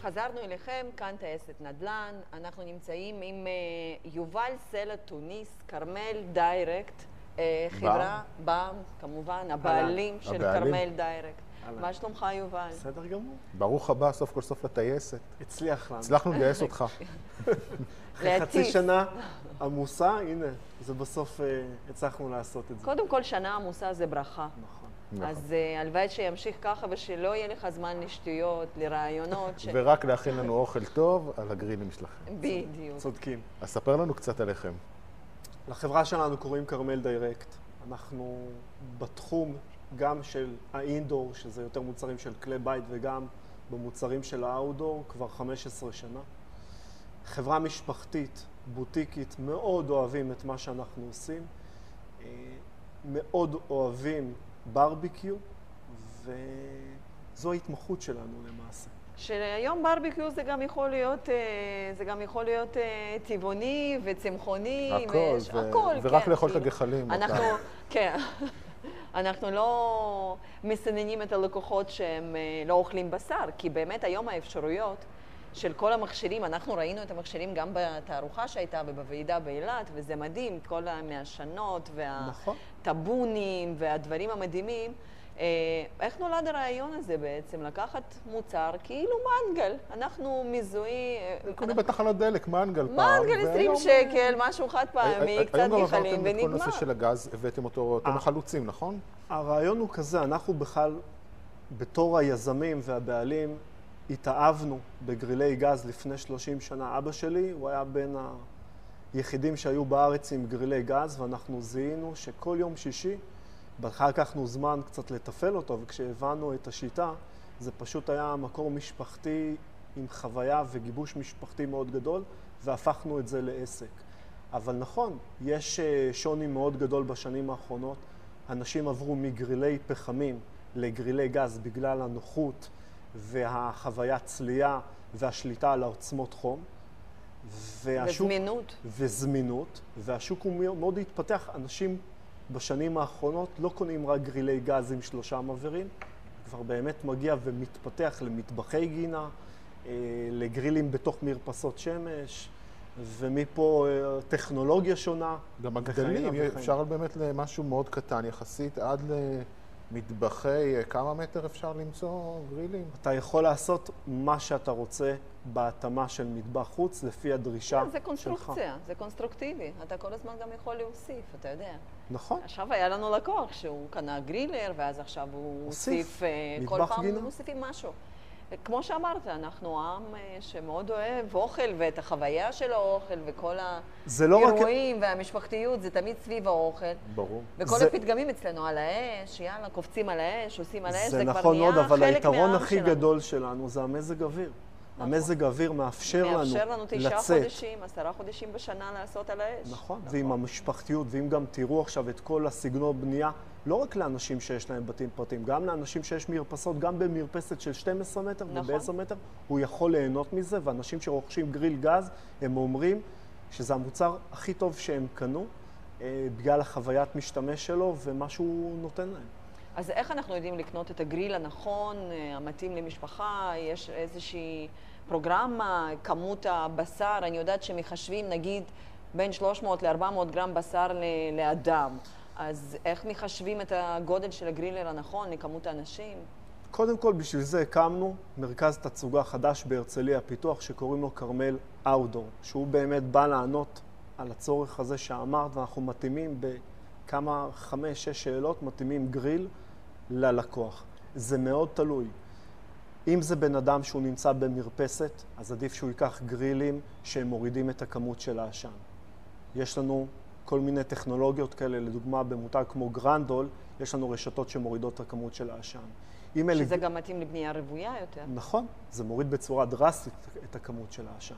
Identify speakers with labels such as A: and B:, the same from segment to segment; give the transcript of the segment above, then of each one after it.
A: חזרנו אליכם, כאן טייסת נדל"ן. אנחנו נמצאים עם יובל סלע תוניס, כרמל דיירקט, חברה, בע"מ, כמובן, הבעלים של כרמל דיירקט. מה שלומך, יובל?
B: בסדר גמור.
C: ברוך הבא, סוף כל סוף לטייסת.
B: הצליח לנו.
C: הצלחנו לגייס אותך.
B: אחרי חצי שנה עמוסה, הנה, זה בסוף הצלחנו לעשות את זה.
A: קודם כל, שנה עמוסה זה ברכה.
B: נכון.
A: אז הלוואי שימשיך ככה ושלא יהיה לך זמן לשטויות, לרעיונות.
C: ורק להכין לנו אוכל טוב על הגרילים שלכם.
A: בדיוק.
B: צודקים.
C: אז ספר לנו קצת עליכם.
B: לחברה שלנו קוראים כרמל דיירקט. אנחנו בתחום גם של האינדור, שזה יותר מוצרים של כלי בית, וגם במוצרים של האאוטדור, כבר 15 שנה. חברה משפחתית, בוטיקית, מאוד אוהבים את מה שאנחנו עושים. מאוד אוהבים ברביקיו, וזו ההתמחות שלנו למעשה.
A: שהיום ברביקיו זה גם יכול להיות טבעוני וצמחוני.
C: הכל, ורק לאכול את הגחלים.
A: כן. אנחנו לא מסננים את הלקוחות שהם לא אוכלים בשר, כי באמת היום האפשרויות של כל המכשירים, אנחנו ראינו את המכשירים גם בתערוכה שהייתה ובוועידה באילת, וזה מדהים, כל המעשנות והטבונים והדברים המדהימים. איך נולד הרעיון הזה בעצם? לקחת מוצר כאילו מנגל. אנחנו מזוהים...
C: קונים בתחנת דלק, מנגל פעם.
A: מנגל 20 שקל, משהו חד פעמי, קצת גחלים ונגמר.
C: היום גם עברתם את כל נושא של הגז, הבאתם אותו מחלוצים, נכון?
B: הרעיון הוא כזה, אנחנו בכלל, בתור היזמים והבעלים, התאהבנו בגרילי גז לפני 30 שנה. אבא שלי, הוא היה בין היחידים שהיו בארץ עם גרילי גז, ואנחנו זיהינו שכל יום שישי, בהתחלה לקחנו זמן קצת לתפעל אותו, וכשהבנו את השיטה, זה פשוט היה מקור משפחתי עם חוויה וגיבוש משפחתי מאוד גדול, והפכנו את זה לעסק. אבל נכון, יש שוני מאוד גדול בשנים האחרונות. אנשים עברו מגרילי פחמים לגרילי גז בגלל הנוחות והחוויה צלייה והשליטה על העוצמות חום. וזמינות. והשוק הוא מאוד התפתח. אנשים בשנים האחרונות לא קונים רק גרילי גז עם 3 מבערים, כבר באמת מגיע ומתפתח למטבחי גינה, לגרילים בתוך מרפסות שמש, ומפה טכנולוגיה שונה.
C: גם הגדלים, אפשר באמת למשהו מאוד קטן יחסית, עד למטבחי כמה מטר אפשר למצוא גרילים?
B: אתה יכול לעשות מה שאתה רוצה בהתאמה של מטבח חוץ, לפי הדרישה שלך.
A: זה קונסטרוקציה, זה קונסטרוקטיבי. אתה כל הזמן גם יכול להוסיף, אתה יודע.
B: נכון.
A: עכשיו היה לנו לקוח שהוא קנה גרילר, ואז עכשיו הוא הוסיף, כל פעם מוסיפים משהו. כמו שאמרת, אנחנו עם שמאוד אוהב אוכל ואת החוויה של האוכל וכל האירועים והמשפחתיות, זה תמיד סביב האוכל.
C: ברור.
A: וכל הפתגמים אצלנו על האש, יאללה, קופצים על האש, עושים על האש,
B: זה כבר נהיה חלק מהעם שלנו. זה נכון מאוד, אבל היתרון הכי גדול שלנו זה המזג אוויר. המזג האוויר מאפשר לנו לצאת.
A: מאפשר לנו 9 חודשים, 10 חודשים בשנה לעשות על האש.
B: נכון, ועם המשפחתיות, ואם גם תראו עכשיו את כל הסגנון בנייה, לא רק לאנשים שיש להם בתים פרטיים, גם לאנשים שיש מרפסות, גם במרפסת של 12 מטר וב10 מטר, הוא יכול ליהנות מזה, ואנשים שרוכשים גריל גז, הם אומרים שזה המוצר הכי טוב שהם קנו, בגלל החוויית משתמש שלו ומה שהוא נותן להם.
A: אז איך אנחנו יודעים לקנות את הגריל הנכון, המתאים למשפחה? יש איזושהי פרוגרמה, כמות הבשר, אני יודעת שמחשבים נגיד בין 300 ל-400 גרם בשר לאדם. אז איך מחשבים את הגודל של הגרילר הנכון לכמות האנשים?
B: קודם כל, בשביל זה הקמנו מרכז תצוגה חדש בהרצליה פיתוח שקוראים לו כרמל אאוטדור, שהוא באמת בא לענות על הצורך הזה שאמרת, ואנחנו מתאימים בכמה 5-6 שאלות, מתאימים גריל ללקוח. זה מאוד תלוי. אם זה בן אדם שהוא נמצא במרפסת, אז עדיף שהוא ייקח גרילים שהם מורידים את הכמות של העשן. יש לנו כל מיני טכנולוגיות כאלה, לדוגמה במותג כמו גרנדול, יש לנו רשתות שמורידות את הכמות של העשן.
A: שזה גם מתאים לבנייה רוויה יותר.
B: נכון, זה מוריד בצורה דרסטית את הכמות של העשן.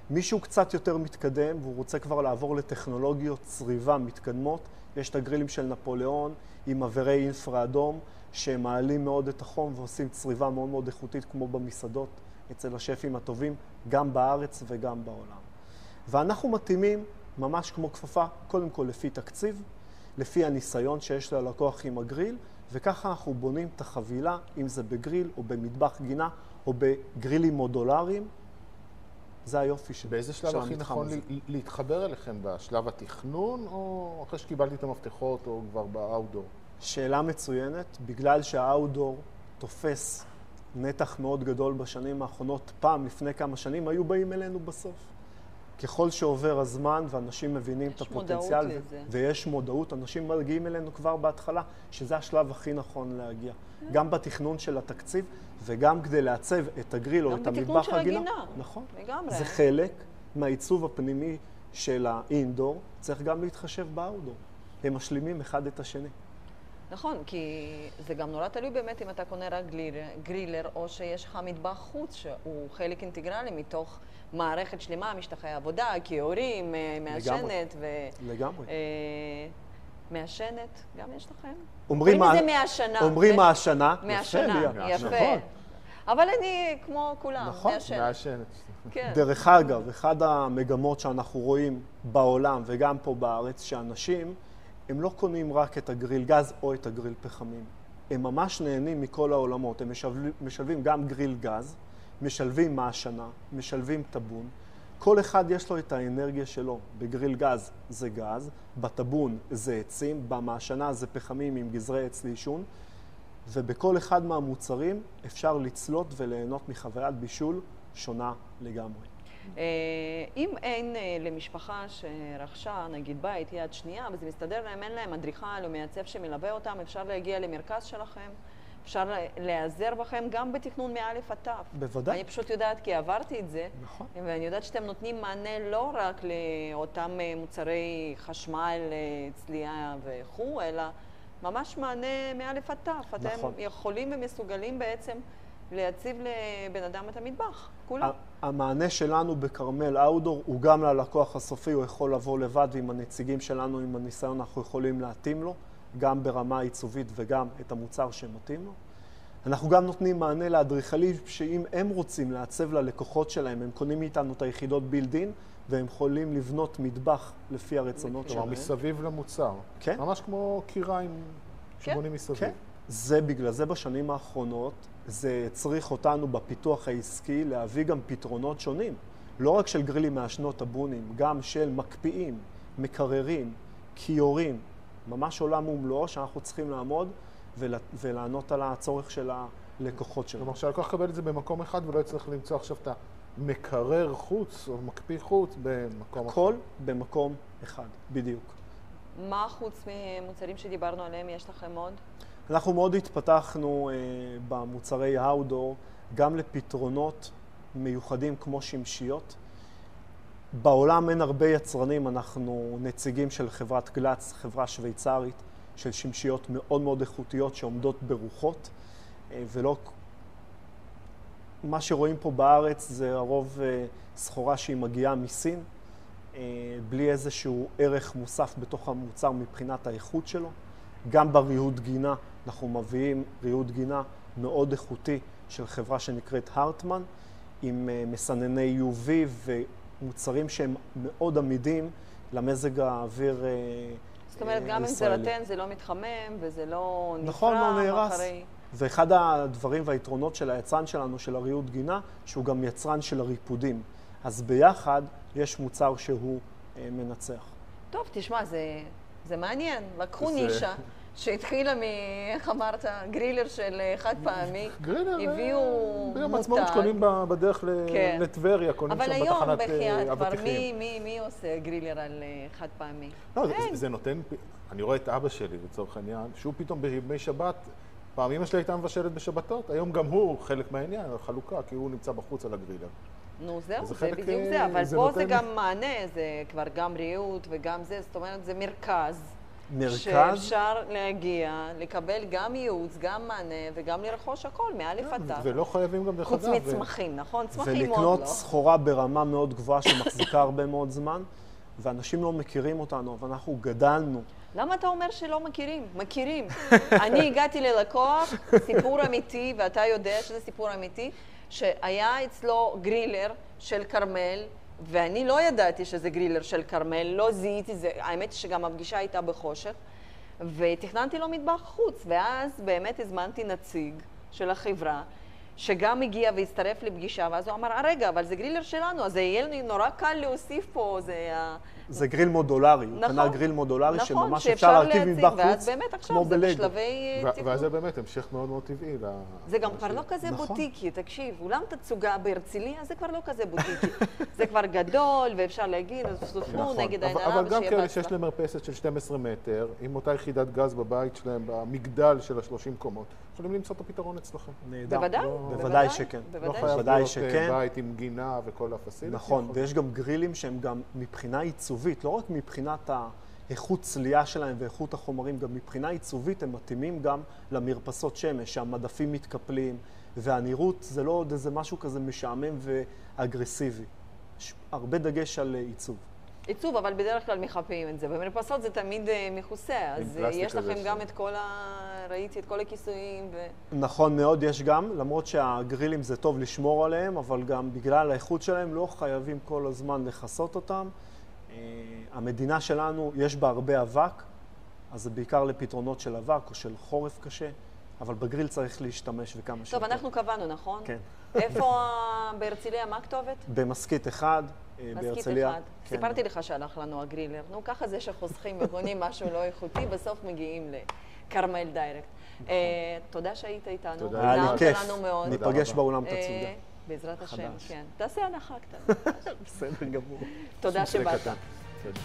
B: מישהו קצת יותר מתקדם, והוא רוצה כבר לעבור לטכנולוגיות צריבה מתקדמות, יש את הגרילים של נפוליאון עם מבערי אינפרה אדום, שמעלים מאוד את החום ועושים צריבה מאוד מאוד איכותית, כמו במסעדות, אצל השפים הטובים, גם בארץ וגם בעולם. ואנחנו מתאימים ממש כמו כפפה, קודם כל לפי תקציב, לפי הניסיון שיש ללקוח עם הגריל, וככה אנחנו בונים את החבילה, אם זה בגריל או במטבח גינה, או בגרילים מודולריים, זה היופי של המתחם הזה.
C: באיזה שלב הכי נכון להתחבר אליכם? בשלב התכנון, או אחרי שקיבלתי את המפתחות, או כבר באאוטדור?
B: שאלה מצוינת, בגלל שהאאוטדור תופס נתח מאוד גדול בשנים האחרונות, פעם לפני כמה שנים היו באים אלינו בסוף. ככל שעובר הזמן ואנשים מבינים את הפוטנציאל, ויש מודעות, אנשים מגיעים אלינו כבר בהתחלה, שזה השלב הכי נכון להגיע. גם בתכנון של התקציב, וגם כדי לעצב את הגריל או את המטבח הגינה.
A: גם בתכנון של הגינה.
B: נכון.
A: לגמרי.
B: זה חלק מהעיצוב הפנימי של האינדור, צריך גם להתחשב באאוטדור. הם משלימים אחד את השני.
A: נכון, כי זה גם נורא תלוי באמת אם אתה קונה רק גרילר, או שיש לך מטבח חוץ שהוא חלק אינטגרלי מתוך מערכת שלמה, משטחי עבודה, כיורים, מעשנת
B: לגמרי.
A: מעשנת, גם יש לכם?
B: אומרים
A: זה מהשנה.
B: אומרים מהשנה.
A: מהשנה, יפה. אבל אני כמו כולם,
C: מעשנת.
B: דרך אגב, אחד המגמות שאנחנו רואים בעולם וגם פה בארץ, שאנשים הם לא קונים רק את הגריל גז או את הגריל פחמים. הם ממש נהנים מכל העולמות. הם משלבים גם גריל גז, משלבים מעשנה, משלבים טבון. כל אחד יש לו את האנרגיה שלו. בגריל גז זה גז, בטבון זה עצים, במעשנה זה פחמים עם גזרי עץ לעישון, ובכל אחד מהמוצרים אפשר לצלות וליהנות מחוויית בישול שונה לגמרי.
A: אם אין למשפחה שרכשה, נגיד בית, יד שנייה, וזה מסתדר להם, אין להם אדריכל או מעצב שמלווה אותם, אפשר להגיע למרכז שלכם, אפשר להיעזר בכם גם בתכנון מאלף עד תו.
B: בוודאי.
A: אני פשוט יודעת, כי עברתי את זה,
B: נכון.
A: ואני יודעת שאתם נותנים מענה לא רק לאותם מוצרי חשמל, צלייה וכו', אלא ממש מענה מאלף עד תו.
B: נכון.
A: אתם יכולים ומסוגלים בעצם להציב לבן אדם את המטבח, כולם.
B: המענה שלנו בכרמל אאוטדור הוא גם ללקוח הסופי, הוא יכול לבוא לבד, ועם הנציגים שלנו, עם הניסיון, אנחנו יכולים להתאים לו, גם ברמה עיצובית וגם את המוצר שמתאים לו. אנחנו גם נותנים מענה לאדריכלים שאם הם רוצים לעצב ללקוחות שלהם, הם קונים מאיתנו את היחידות בילד-אין, והם יכולים לבנות מטבח לפי הרצונות שלהם.
C: כלומר, מסביב למוצר.
B: כן.
C: ממש כמו קיריים שבונים מסביב.
B: כן. זה בגלל זה בשנים האחרונות, זה צריך אותנו בפיתוח העסקי להביא גם פתרונות שונים. לא רק של גרילים מעשנות טבונים, גם של מקפיאים, מקררים, כיורים. ממש עולם ומלואו שאנחנו צריכים לעמוד ולענות על הצורך של הלקוחות שלנו.
C: כלומר, שהלקוח יקבל את זה במקום אחד ולא יצטרך למצוא עכשיו את המקרר חוץ או מקפיא חוץ במקום אחר.
B: הכל במקום אחד, בדיוק.
A: מה חוץ ממוצרים שדיברנו עליהם יש לכם עוד?
B: אנחנו מאוד התפתחנו במוצרי האוטדור גם לפתרונות מיוחדים כמו שמשיות. בעולם אין הרבה יצרנים, אנחנו נציגים של חברת גלץ, חברה שוויצרית, של שמשיות מאוד מאוד איכותיות שעומדות ברוחות, ולא... מה שרואים פה בארץ זה הרוב סחורה שהיא מגיעה מסין, בלי איזשהו ערך מוסף בתוך המוצר מבחינת האיכות שלו. גם בריהוט גינה, אנחנו מביאים ריהוט גינה מאוד איכותי של חברה שנקראת הרטמן, עם מסנני UV ומוצרים שהם מאוד עמידים למזג האוויר הישראלי.
A: זאת אומרת, גם אם זה רטן, זה לא מתחמם וזה לא נפרע.
B: נכון, לא נהרס. ואחד הדברים והיתרונות של היצרן שלנו, של הריהוט גינה, שהוא גם יצרן של הריפודים. אז ביחד יש מוצר שהוא מנצח.
A: טוב, תשמע, זה מעניין. לקחו נישה שהתחילה איך אמרת, גרילר של חד פעמי.
C: גרילר,
A: הביאו
C: ביום עצמאות שקונים בדרך לטבריה, קונים שם בתחנת
A: אבל היום
C: אבטיחים.
A: בחייאת, מי עושה גרילר על חד פעמי?
C: לא, זה נותן, אני רואה את אבא שלי לצורך העניין, שהוא פתאום בימי שבת, פעם אמא שלי הייתה מבשלת בשבתות, היום גם הוא חלק מהעניין, החלוקה, כי הוא נמצא בחוץ על הגרילר.
A: נו, זהו, זה בדיוק זה, אבל פה זה גם מענה, זה כבר גם ריהוט וגם זה, זאת אומרת, זה מרכז. שאפשר להגיע, לקבל גם ייעוץ, גם מענה וגם לרכוש הכל, מאלף עד תו.
C: ולא חייבים גם דרך אגב.
A: חוץ מצמחים, נכון? צמחים מאוד לא.
B: ולקנות סחורה ברמה מאוד גבוהה שמחזיקה הרבה מאוד זמן, ואנשים לא מכירים אותנו, ואנחנו גדלנו.
A: למה אתה אומר שלא מכירים? מכירים. אני הגעתי ללקוח, סיפור אמיתי, ואתה יודע שזה סיפור אמיתי, שהיה אצלו גרילר של כרמל, ואני לא ידעתי שזה גרילר של כרמל, לא זיהיתי זה, האמת היא שגם הפגישה הייתה בחושך, ותכננתי לו מטבח חוץ, ואז באמת הזמנתי נציג של החברה, שגם הגיע והצטרף לפגישה, ואז הוא אמר, רגע, אבל זה גרילר שלנו, אז זה יהיה לי נורא קל להוסיף פה,
B: זה גריל מודולרי, הוא
A: נכון,
B: קנה גריל מודולרי
A: נכון,
B: שממש אפשר להרכיב מבחוץ,
A: ואז באמת עכשיו זה בשלבי תכנון.
C: ואז זה באמת המשך מאוד מאוד טבעי.
A: זה גם כבר לא כזה
B: נכון.
A: בוטיקי, תקשיב, אולם תצוגה בהרצליה, זה כבר לא כזה בוטיקי. זה כבר גדול, ואפשר להגיד, סופרו נגד העין הרע,
C: אבל גם
A: ושיהיה
C: כאלה
A: בהצלחה.
C: שיש להם מרפסת של 12 מטר, עם אותה יחידת גז בבית שלהם, במגדל של ה-30 קומות, יכולים למצוא את הפתרון אצלכם.
B: נהדר.
A: בוודאי,
B: בוודאי שכן.
C: לא
A: בוודאי
C: חייב
B: בוודאי
C: להיות
B: שכן.
C: בית עם גינה וכל הפסיליטי.
B: נכון, ויש גם גרילים שהם גם מבחינה עיצובית, לא רק מבחינת האיכות צלייה שלהם ואיכות החומרים, גם מבחינה עיצובית הם מתאימים גם למרפסות שמש, שהמדפים מתקפלים, והנראות זה לא עוד איזה משהו כזה משעמם ואגרסיבי. יש הרבה דגש על עיצוב.
A: עיצוב, אבל בדרך כלל מחפאים את זה. במרפסות זה תמיד מכוסה, אז יש לכם גם את כל ראיתי את כל הכיסויים
B: נכון מאוד, יש גם, למרות שהגרילים זה טוב לשמור עליהם, אבל גם בגלל האיכות שלהם לא חייבים כל הזמן לכסות אותם. המדינה שלנו, יש בה הרבה אבק, אז זה בעיקר לפתרונות של אבק או של חורף קשה, אבל בגריל צריך להשתמש וכמה שיותר.
A: טוב, אנחנו קבענו, נכון?
B: כן.
A: איפה בהרצליה, מה הכתובת?
B: במסכית אחד, בהרצליה.
A: אחד.
B: כן.
A: סיפרתי לך שהלך לנו הגרילר. נו, ככה זה שחוסכים וקונים משהו לא איכותי, בסוף מגיעים לכרמל דיירקט. תודה שהיית איתנו.
C: תודה.
B: היה לי כיף.
A: מאוד.
B: ניפגש באולם תצוגה.
A: בעזרת השם,
B: חדש.
A: כן. תעשה הנחה קטנה.
B: בסדר גמור.
A: תודה שבאת.
C: קטן. בסדר.